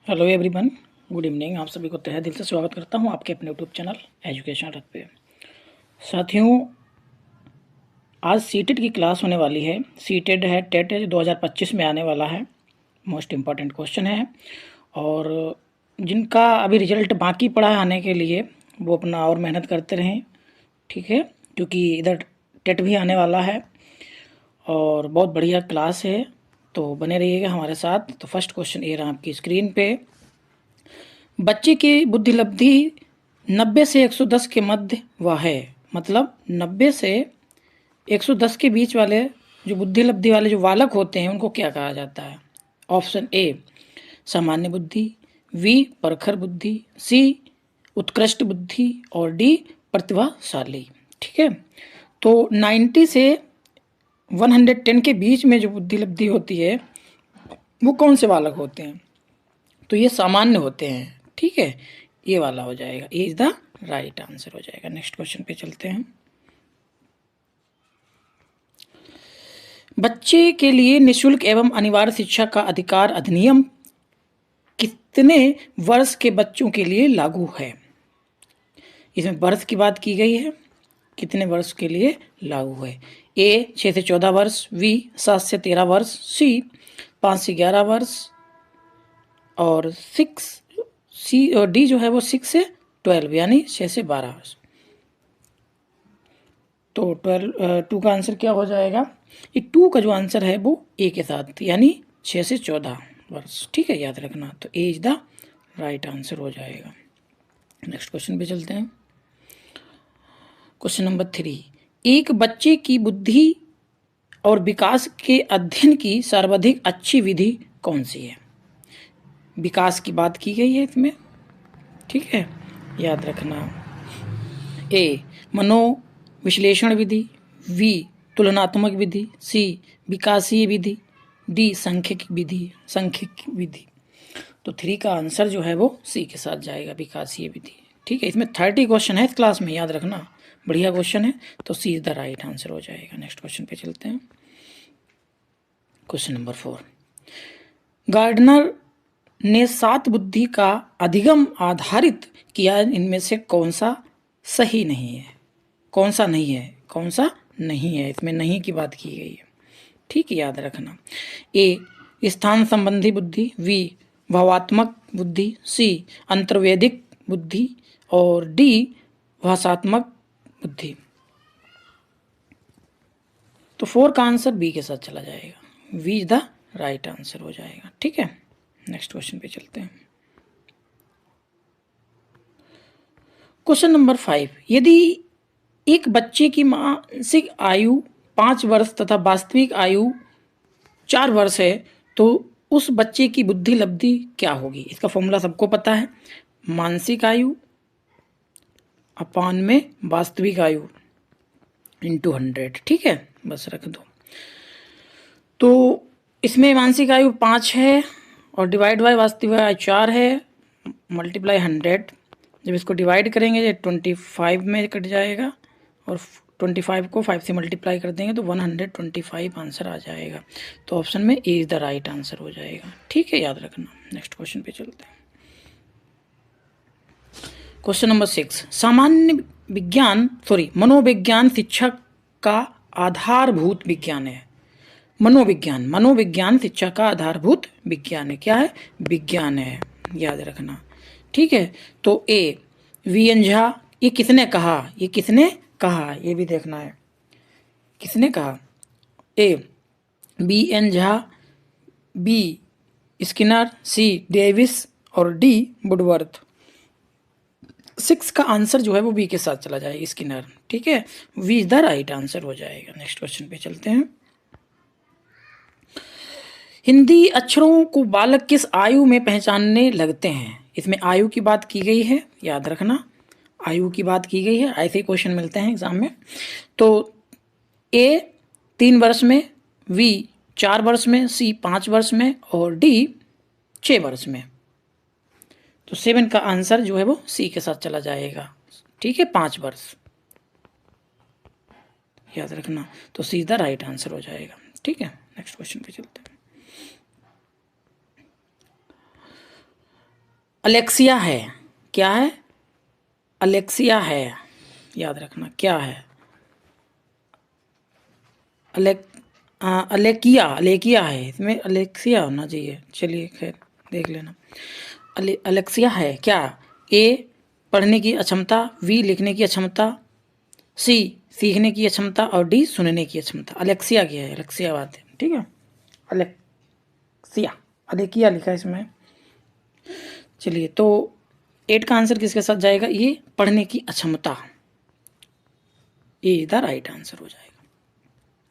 Hello everyone, good evening. आप सभी को तहे दिल से स्वागत करता हूं आपके अपने यूट्यूब चैनल एजुकेशन रथ पे। साथियों, आज सीटेट की क्लास होने वाली है। सीटेट है, टेट है, जो 2025 में आने वाला है। मोस्ट इम्पॉर्टेंट क्वेश्चन है और जिनका अभी रिजल्ट बाकी पड़ा है आने के लिए, वो अपना और मेहनत करते रहें, ठीक है, क्योंकि इधर टेट भी आने वाला है और बहुत बढ़िया क्लास है, तो बने रहिएगा हमारे साथ। तो फर्स्ट क्वेश्चन ये रहा आपकी स्क्रीन पे। बच्चे की बुद्धि लब्धि 90 से 110 के मध्य वह है। मतलब 90 से 110 के बीच वाले जो बुद्धि लब्धि वाले जो बालक होते हैं उनको क्या कहा जाता है? ऑप्शन ए सामान्य बुद्धि, बी प्रखर बुद्धि, सी उत्कृष्ट बुद्धि और डी प्रतिभाशाली। ठीक है, तो 90 से 110 के बीच में जो बुद्धि लब्धि होती है वो कौन से बालक होते हैं? तो ये सामान्य होते हैं। ठीक है, ये वाला हो जाएगा, ये इज द राइट आंसर हो जाएगा। नेक्स्ट क्वेश्चन पे चलते हैं। बच्चे के लिए निशुल्क एवं अनिवार्य शिक्षा का अधिकार अधिनियम कितने वर्ष के बच्चों के लिए लागू है? इसमें वर्ष की बात की गई है, कितने वर्ष के लिए लागू है? ए 6 से 14 वर्ष, बी 7 से 13 वर्ष, सी 5 से 11 वर्ष और सी और डी जो है वो 6 से 12 यानी 6 से 12 वर्ष। तो 2 का आंसर क्या हो जाएगा? ये 2 का जो आंसर है वो ए के साथ यानी 6 से 14 वर्ष। ठीक है, याद रखना। तो ए इज द राइट आंसर हो जाएगा। नेक्स्ट क्वेश्चन पे चलते हैं। क्वेश्चन नंबर 3, एक बच्चे की बुद्धि और विकास के अध्ययन की सर्वाधिक अच्छी विधि कौन सी है? विकास की बात की गई है इसमें, ठीक है, याद रखना। ए मनो विश्लेषण विधि, बी तुलनात्मक विधि, सी विकासीय विधि, डी सांख्यिकी विधि। तो 3 का आंसर जो है वो सी के साथ जाएगा, विकासीय विधि। ठीक है, इसमें 30 क्वेश्चन है इस क्लास में, याद रखना, बढ़िया क्वेश्चन है, तो सी इज द राइट आंसर हो जाएगा। नेक्स्ट क्वेश्चन पे चलते हैं। क्वेश्चन नंबर 4, गार्डनर ने 7 बुद्धि का अधिगम आधारित किया, इनमें से कौन सा सही नहीं है? कौन सा नहीं है? कौन सा नहीं है? इसमें नहीं की बात की गई है। ठीक है, याद रखना। ए स्थान संबंधी बुद्धि, बी भावात्मक बुद्धि, सी अंतर्वेदिक बुद्धि और डी भाषात्मक बुद्धि। तो 4 का आंसर बी के साथ चला जाएगा, B is the right answer हो जाएगा। ठीक है, नेक्स्ट क्वेश्चन पे चलते हैं। क्वेश्चन नंबर 5, यदि एक बच्चे की मानसिक आयु 5 वर्ष तथा वास्तविक आयु 4 वर्ष है तो उस बच्चे की बुद्धि लब्धि क्या होगी? इसका फॉर्मूला सबको पता है, मानसिक आयु अपान में वास्तविक आयु इंटू 100। ठीक है, बस रख दो। तो इसमें मानसिक आयु 5 है और डिवाइड बाय वास्तविक आयु 4 है, मल्टीप्लाई 100। जब इसको डिवाइड करेंगे 25 में कट जाएगा और 25 को 5 से मल्टीप्लाई कर देंगे तो 125 आंसर आ जाएगा। तो ऑप्शन में ए इज द राइट आंसर हो जाएगा। ठीक है, याद रखना। नेक्स्ट क्वेश्चन पे चलते हैं। क्वेश्चन नंबर 6, मनोविज्ञान शिक्षा का आधारभूत विज्ञान है। मनोविज्ञान शिक्षा का आधारभूत विज्ञान है। क्या है? विज्ञान है, याद रखना। ठीक है, तो ए वी एन झा, ये किसने कहा? ये किसने कहा ये भी देखना है, किसने कहा? A B N Jha, B Skinner, C Davis और डी वुडवर्थ। 6 का आंसर जो है वो बी के साथ चला जाएगा, स्किनर। ठीक है, B is the right answer हो जाएगा। नेक्स्ट क्वेश्चन पे चलते हैं। हिंदी अक्षरों को बालक किस आयु में पहचानने लगते हैं? इसमें आयु की बात की गई है, याद रखना, आयु की बात की गई है, ऐसे ही क्वेश्चन मिलते हैं एग्जाम में। तो ए 3 वर्ष में, बी 4 वर्ष में, सी 5 वर्ष में और डी 6 वर्ष में। तो 7 का आंसर जो है वो सी के साथ चला जाएगा। ठीक है, 5 वर्ष, याद रखना। तो सी द राइट आंसर हो जाएगा। ठीक है, नेक्स्ट क्वेश्चन पे चलते हैं। अलेक्सिया है, क्या है? अलेक्सिया है, याद रखना क्या है? अलेकिया, अलेकिया है, इसमें अलेक्सिया होना चाहिए। चलिए खैर देख लेना। अलेक्सिया है क्या? ए पढ़ने की अक्षमता, बी लिखने की अक्षमता, सी सीखने की अक्षमता और डी सुनने की अक्षमता। अलेक्सिया क्या है? अलेक्सिया बात है, ठीक है। अलेक्सिया, अलेकिया लिखा है इसमें। चलिए तो 8 का आंसर किसके साथ जाएगा? ये पढ़ने की अक्षमता, ये द राइट आंसर हो जाएगा।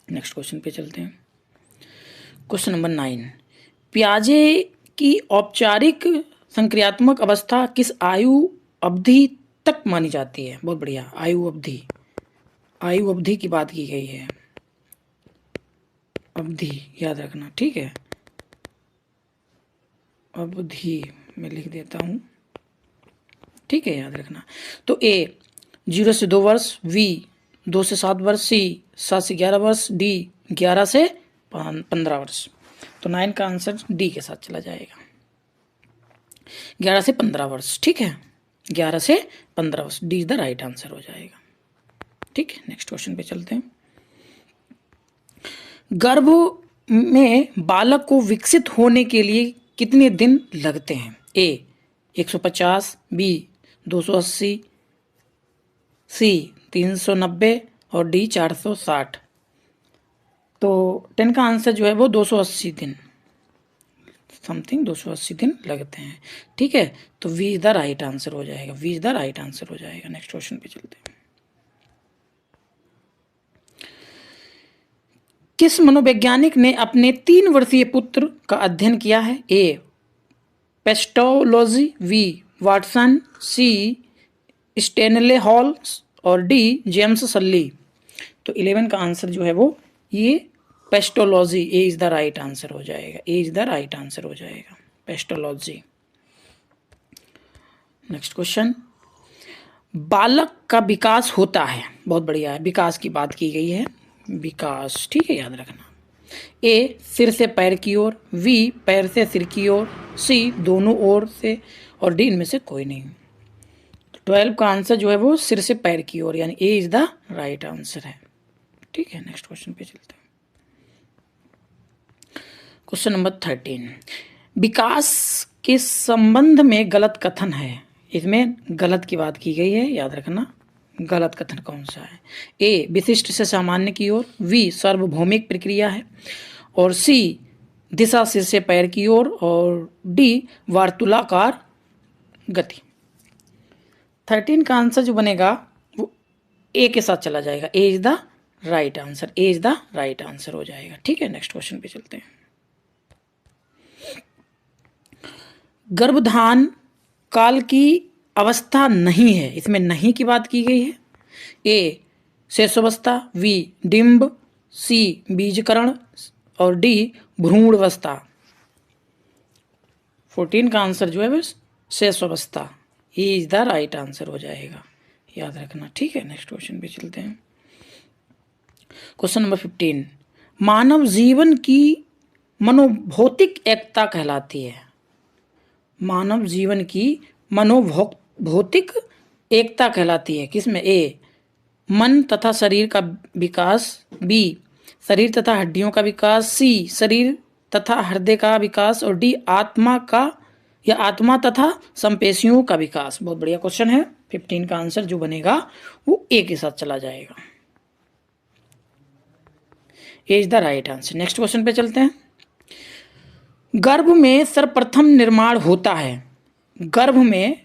नेक्स्ट क्वेश्चन पे चलते हैं। क्वेश्चन नंबर 9, प्याजे की औपचारिक संक्रियात्मक अवस्था किस आयु अवधि तक मानी जाती है? बहुत बढ़िया, आयु अवधि, आयु अवधि की बात की गई है। अवधि याद रखना, ठीक है। अवधि मैं लिख देता हूँ, ठीक है, याद रखना। तो ए 0 से 2 वर्ष, बी 2 से 7 वर्ष, सी 7 से 11 वर्ष, डी 11 से 15 वर्ष। तो 9 का आंसर डी के साथ चला जाएगा, 11 से 15 वर्ष, ठीक है। 11 से 15 वर्ष, D is the right answer हो जाएगा, ठीक है। नेक्स्ट क्वेश्चन पे चलते हैं। गर्भ में बालक को विकसित होने के लिए कितने दिन लगते हैं? ए 150, बी 280, सी 390 और डी 460। तो 10 का आंसर जो है वो 280 दिन, समथिंग 280 दिन लगते हैं, ठीक है। तो B is the right answer हो जाएगा, B is the right answer हो जाएगा। नेक्स्ट क्वेश्चन पे चलते हैं। किस मनोवैज्ञानिक ने अपने 3 वर्षीय पुत्र का अध्ययन किया है? ए पेस्टोलॉजी, बी वाटसन, सी स्टेनले हॉल और डी जेम्स सल्ली। तो 11 का आंसर जो है वो ये pestology, A is the right answer हो जाएगा, A is the right answer हो जाएगा, पेस्टोलॉजी। नेक्स्ट क्वेश्चन, बालक का विकास होता है, बहुत बढ़िया है, विकास की बात की गई है, विकास, ठीक है, याद रखना। ए सिर से पैर की ओर, बी पैर से सिर की ओर, सी दोनों ओर से और डी इनमें से कोई नहीं। 12 का आंसर जो है वो सिर से पैर की ओर, यानी ए इज द राइट आंसर है, ठीक है। नेक्स्ट क्वेश्चन पे चलते हैं। क्वेश्चन नंबर 13, विकास के संबंध में गलत कथन है, इसमें गलत की बात की गई है, याद रखना। गलत कथन कौन सा है? ए विशिष्ट से सामान्य की ओर, बी सार्वभौमिक प्रक्रिया है और सी दिशा सिर से पैर की ओर और डी वार्तुलाकार गति। 13 का आंसर जो बनेगा वो ए के साथ चला जाएगा, A is the right answer, A is the right answer हो जाएगा, ठीक है। नेक्स्ट क्वेश्चन पे चलते हैं। गर्भधान काल की अवस्था नहीं है, इसमें नहीं की बात की गई है। ए शेषावस्था, बी डिंब, सी बीजकरण और डी भ्रूणावस्था। 14 का आंसर जो है वो शेषावस्था, ए इज द राइट आंसर हो जाएगा, याद रखना, ठीक है। नेक्स्ट क्वेश्चन पे चलते हैं। क्वेश्चन नंबर 15, मानव जीवन की मनोभौतिक एकता कहलाती है। मानव जीवन की मनोभौतिक एकता कहलाती है किसमें? ए मन तथा शरीर का विकास, बी शरीर तथा हड्डियों का विकास, सी शरीर तथा हृदय का विकास और डी आत्मा का या आत्मा तथा संपेशियों का विकास। बहुत बढ़िया क्वेश्चन है। 15 का आंसर जो बनेगा वो ए के साथ चला जाएगा, A is the right answer. Next question पे चलते हैं। गर्भ में सर्वप्रथम निर्माण होता है, गर्भ में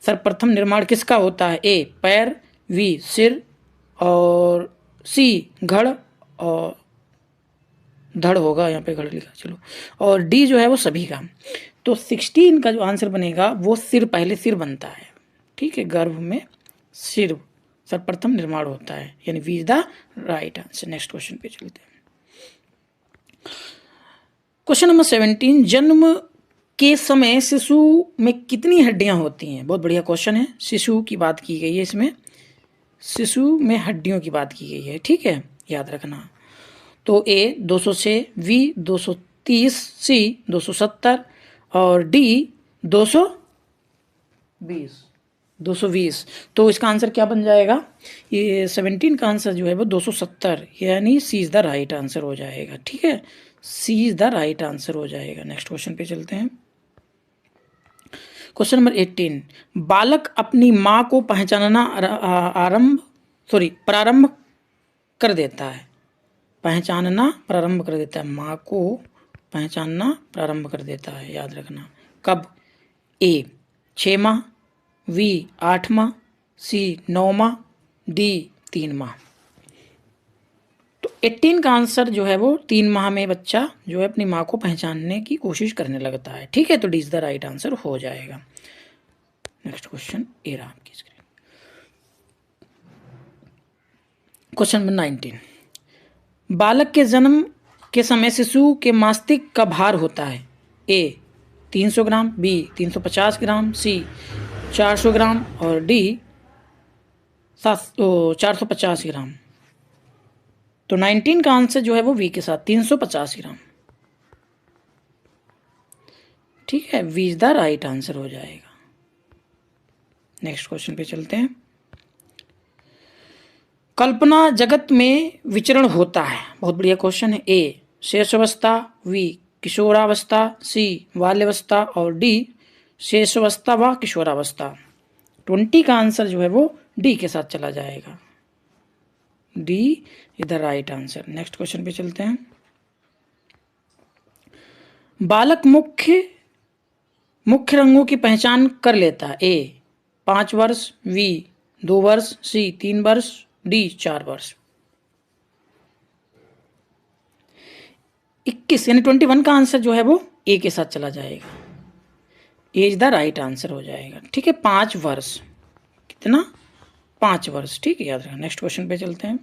सर्वप्रथम निर्माण किसका होता है? ए पैर, बी सिर और सी घड़ और धड़ होगा, यहाँ पे घड़ लिखा, चलो, और डी जो है वो सभी का। तो 16 का जो आंसर बनेगा वो सिर, पहले सिर बनता है, ठीक है। गर्भ में सिर सर्वप्रथम निर्माण होता है, यानी B is the right answer. Next question पे चलते हैं। क्वेश्चन नंबर 17, जन्म के समय शिशु में कितनी हड्डियां होती हैं? बहुत बढ़िया क्वेश्चन है, शिशु की बात की गई है इसमें, शिशु में हड्डियों की बात की गई है, ठीक है, याद रखना। तो ए 206, बी 230, सी 270 और डी 220। तो इसका आंसर क्या बन जाएगा, ये 17 का आंसर जो है वो 270, यानी सी इज़ द राइट आंसर हो जाएगा। ठीक है, सी इज़ द राइट आंसर हो जाएगा। नेक्स्ट क्वेश्चन पे चलते हैं। क्वेश्चन नंबर 18, बालक अपनी माँ को पहचानना प्रारंभ कर देता है। पहचानना प्रारंभ कर देता है, माँ को पहचानना प्रारंभ कर देता है, याद रखना। कब? ए 6 माह, बी 8 माह, सी 9 माह, डी 3 माह। तो 18 का आंसर जो है वो 3 माह में बच्चा जो है अपनी माँ को पहचानने की कोशिश करने लगता है। ठीक है, तो D is the right answer हो जाएगा। नेक्स्ट क्वेश्चन ए रहा आपकी स्क्रीन। क्वेश्चन नंबर 19, बालक के जन्म के समय शिशु के मस्तिष्क का भार होता है। ए 300 ग्राम, बी 350 ग्राम, सी 400 ग्राम और डी 450 ग्राम। तो 19 का आंसर जो है वो वी के साथ 350 ग्राम। ठीक है, B is the right answer हो जाएगा। नेक्स्ट क्वेश्चन पे चलते हैं। कल्पना जगत में विचरण होता है, बहुत बढ़िया क्वेश्चन है। ए शेषावस्था, बी किशोरावस्था, सी बाल्यावस्था और डी शेषावस्था व किशोरावस्था। 20 का आंसर जो है वो डी के साथ चला जाएगा। D is the right answer. Next question पे चलते हैं। बालक मुख्य रंगों की पहचान कर लेता है। ए 5 वर्ष, बी 2 वर्ष, सी 3 वर्ष, डी 4 वर्ष। 21 यानी 21 का आंसर जो है वो ए के साथ चला जाएगा। A is the right answer हो जाएगा। ठीक है, 5 वर्ष। कितना? 5 वर्ष। ठीक है, याद रखना। नेक्स्ट क्वेश्चन पे चलते हैं।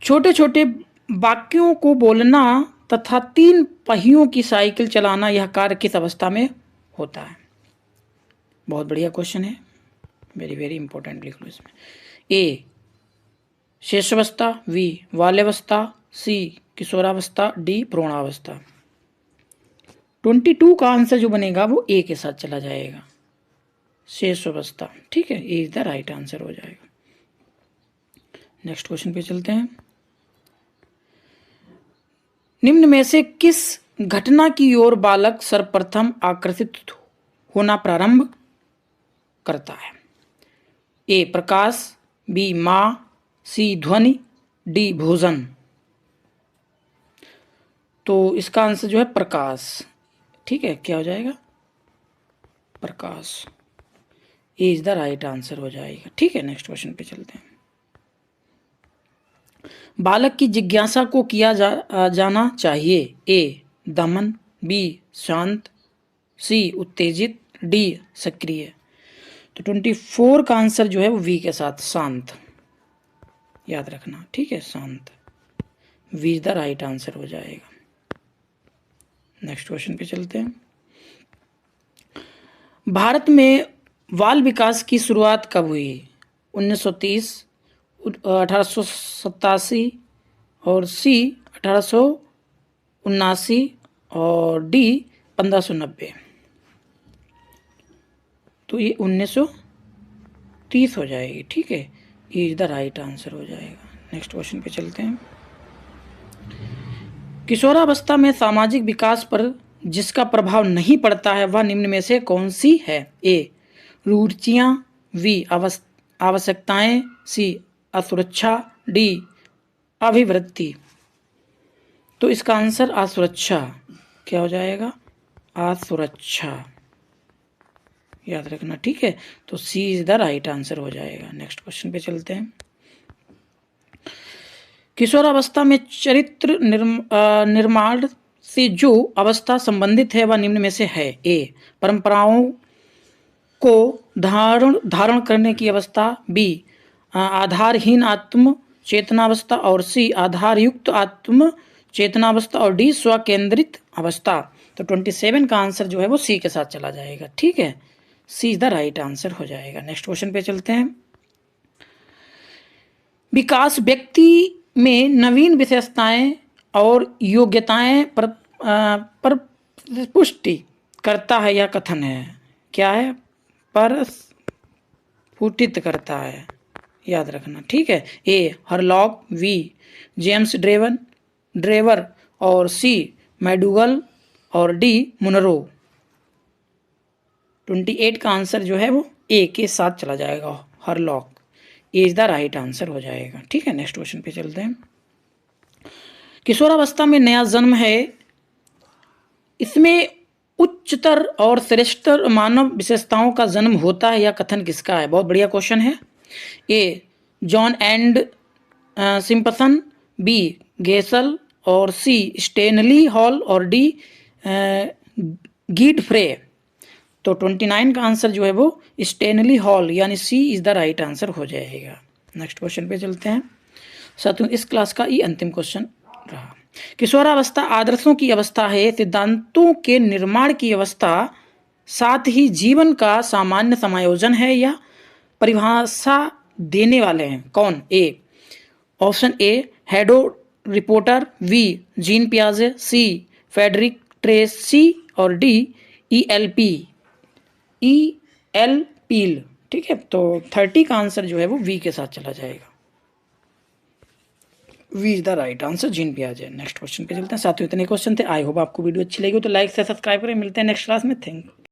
छोटे छोटे वाक्यों को बोलना तथा 3 पहियों की साइकिल चलाना, यह कार्य किस अवस्था में होता है? बहुत बढ़िया क्वेश्चन है, वेरी वेरी इंपॉर्टेंट, लिख लो इसमें। ए शेषावस्था, बी बाल्यावस्था, सी किशोरावस्था, डी भ्रूणावस्था। 22 का आंसर जो बनेगा वो ए के साथ चला जाएगा, शेषावस्था। ठीक है, ए इज द राइट आंसर हो जाएगा। नेक्स्ट क्वेश्चन पे चलते हैं। निम्न में से किस घटना की ओर बालक सर्वप्रथम आकर्षित होना प्रारंभ करता है? ए प्रकाश, बी मां, सी ध्वनि, डी भोजन। तो इसका आंसर जो है प्रकाश। ठीक है, क्या हो जाएगा? प्रकाश। ए इज द राइट आंसर हो जाएगा। ठीक है, नेक्स्ट क्वेश्चन पे चलते हैं। बालक की जिज्ञासा को किया जाना चाहिए। ए दमन, बी शांत, सी उत्तेजित, डी सक्रिय। तो 24 का आंसर जो है वो वी के साथ शांत, याद रखना। ठीक है, शांत। B is the right answer हो जाएगा। नेक्स्ट क्वेश्चन पे चलते हैं। भारत में बाल विकास की शुरुआत कब हुई? 1930, 1887 और सी 1879 और डी 1590। तो ये 1930 हो जाएगी। ठीक है, ये इज द राइट आंसर हो जाएगा। नेक्स्ट क्वेश्चन पे चलते हैं। किशोरावस्था में सामाजिक विकास पर जिसका प्रभाव नहीं पड़ता है वह निम्न में से कौन सी है? ए रुचियां, बी आवश्यकताएं, सी असुरक्षा, डी अभिवृत्ति। तो इसका आंसर असुरक्षा। क्या हो जाएगा? असुरक्षा, याद रखना। ठीक है, तो सी इज द राइट आंसर हो जाएगा। नेक्स्ट क्वेश्चन पे चलते हैं। किशोरावस्था में चरित्र निर्माण से जो अवस्था संबंधित है वह निम्न में से है। ए परंपराओं को धारण करने की अवस्था, बी आधारहीन आत्म चेतनावस्था और सी आधारयुक्त आत्म चेतनावस्था और डी स्वकेंद्रित अवस्था। तो 27 का आंसर जो है वो सी के साथ चला जाएगा। ठीक है, सी इज द राइट आंसर हो जाएगा। नेक्स्ट क्वेश्चन पे चलते हैं। विकास व्यक्ति में नवीन विशेषताएं और योग्यताएं पर पुष्टि करता है या कथन है, क्या है, प्रस्फुटित करता है, याद रखना, ठीक है। ए हरलॉग, बी जेम्स ड्रेवर और सी मैडुगल और डी मुनरो। 28 का आंसर जो है वो ए के साथ चला जाएगा, हरलॉग इज द राइट आंसर हो जाएगा, ठीक है। नेक्स्ट क्वेश्चन पे चलते हैं। किशोरावस्था में नया जन्म है, इसमें उच्चतर और श्रेष्ठतर मानव विशेषताओं का जन्म होता है या कथन किसका है? बहुत बढ़िया क्वेश्चन है। ए जॉन एंड सिम्पसन, बी गेसल और सी स्टेनली हॉल और डी गीडफ्रे। तो 29 का आंसर जो है वो स्टेनली हॉल यानी सी इज द राइट आंसर हो जाएगा। नेक्स्ट क्वेश्चन पे चलते हैं। साथियों इस क्लास का ये अंतिम क्वेश्चन रहा। किशोरावस्था आदर्शों की अवस्था है, सिद्धांतों के निर्माण की अवस्था, साथ ही जीवन का सामान्य समायोजन है या परिभाषा देने वाले हैं कौन? A option A Hadow reporter, B Jean पियाजे, सी फेडरिक ट्रेसी और डी ई एल पील, ठीक है। तो 30 का आंसर जो है वो वी के साथ चला जाएगा, B is the right answer, Jean पियाजे। नेक्स्ट क्वेश्चन पे चलते हैं। साथियों इतने क्वेश्चन थे, आई होप आपको वीडियो अच्छी लगी हो तो लाइक से सब्सक्राइब करें। मिलते हैं नेक्स्ट क्लास में, थैंक